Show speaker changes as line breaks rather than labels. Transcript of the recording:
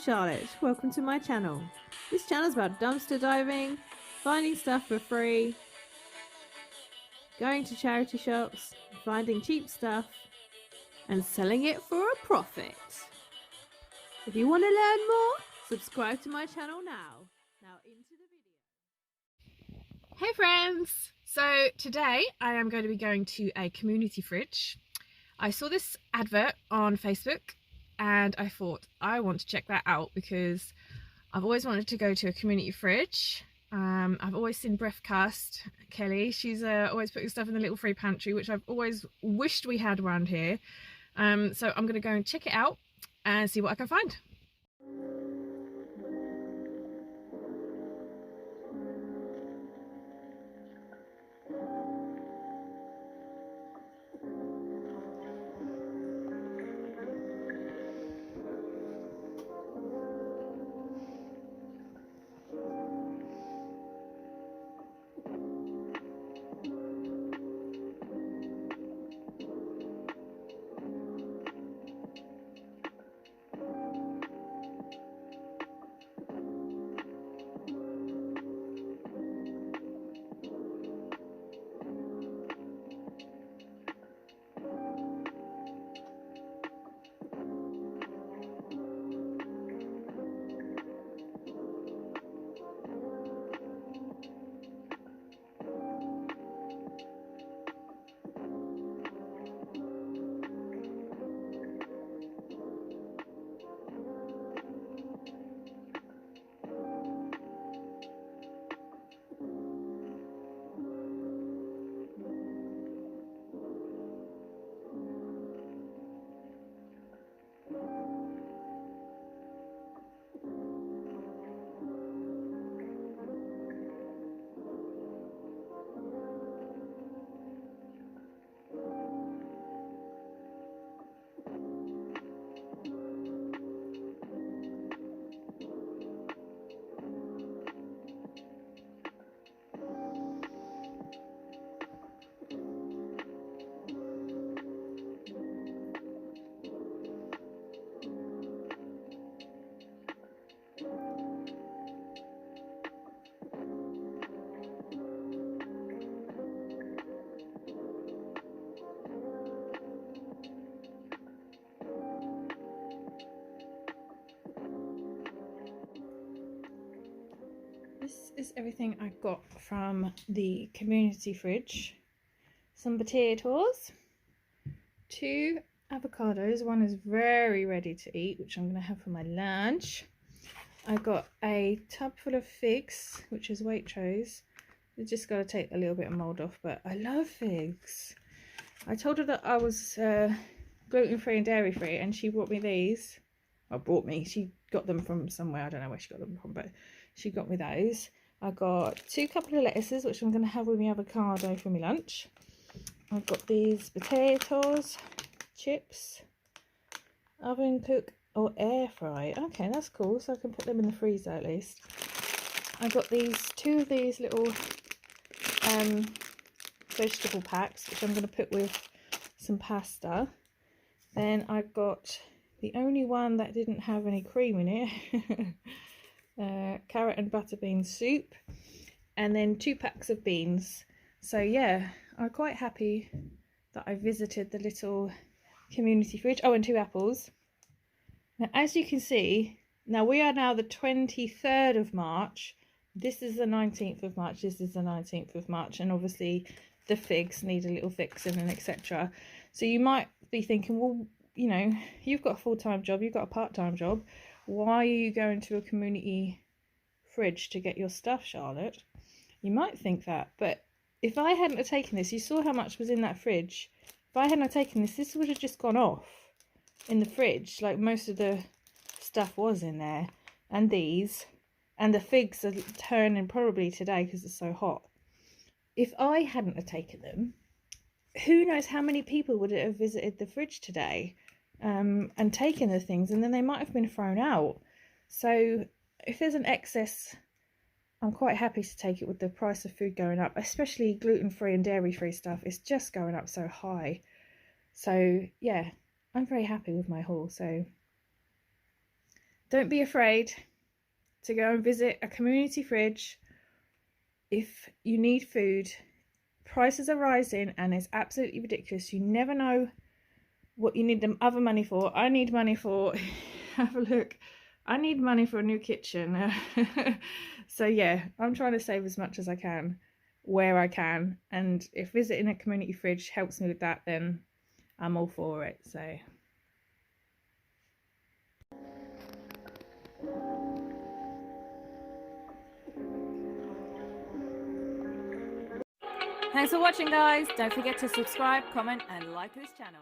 Charlotte, welcome to my channel. This channel is about dumpster diving, finding stuff for free, going to charity shops, finding cheap stuff, and selling it for a profit. If you want to learn more, subscribe to my channel now. Now into the video.
Hey friends! So today I am going to be going to a community fridge. I saw this advert on Facebook and I thought I want to check that out because I've always wanted to go to a community fridge. I've always seen Breathcast Kelly. She's always putting stuff in the little free pantry, which I've always wished we had around here. So I'm going to go and check it out and see what I can find. This is everything I got from the community fridge. Some potatoes, 2 avocados, one is very ready to eat, which I'm going to have for my lunch. I got a tub full of figs, which is Waitrose. You just got to take a little bit of mould off, but I love figs. I told her that I was gluten-free and dairy-free, and she brought me these. She got them from somewhere, I don't know where she got them from, but she got me those. I got 2 couple of lettuces, which I'm going to have with my avocado for my lunch. I've got these potatoes, chips, oven cook or air fry. Okay, that's cool, so I can put them in the freezer at least. I got these 2 of these little vegetable packs, which I'm going to put with some pasta. Then I've got the only one that didn't have any cream in it, carrot and butter bean soup, and then 2 packs of beans. So yeah, I'm quite happy that I visited the little community fridge. Oh, and 2 apples. Now, as you can see, now we are now the 23rd of March. This is the 19th of March. This is the 19th of March. And obviously the figs need a little fixing and etc. So you might be thinking, well, you know, you've got a full-time job, you've got a part-time job. Why are you going to a community fridge to get your stuff, Charlotte? You might think that, but if I hadn't have taken this, you saw how much was in that fridge. If I hadn't have taken this, this would have just gone off in the fridge. Like most of the stuff was in there. And these. And the figs are turning probably today because it's so hot. If I hadn't have taken them, who knows how many people would have visited the fridge today and taken the things, and then they might have been thrown out. So if there's an excess, I'm quite happy to take it with the price of food going up, especially gluten-free and dairy-free stuff. It's just going up so high. So yeah, I'm very happy with my haul. So don't be afraid to go and visit a community fridge if you need food. Prices are rising and it's absolutely ridiculous. You never know what you need the other money for. I need money for, have a look, I need money for a new kitchen. So yeah, I'm trying to save as much as I can where I can, and if visiting a community fridge helps me with that, then I'm all for it. So
Thanks for watching, guys. Don't forget to subscribe, comment and like this channel.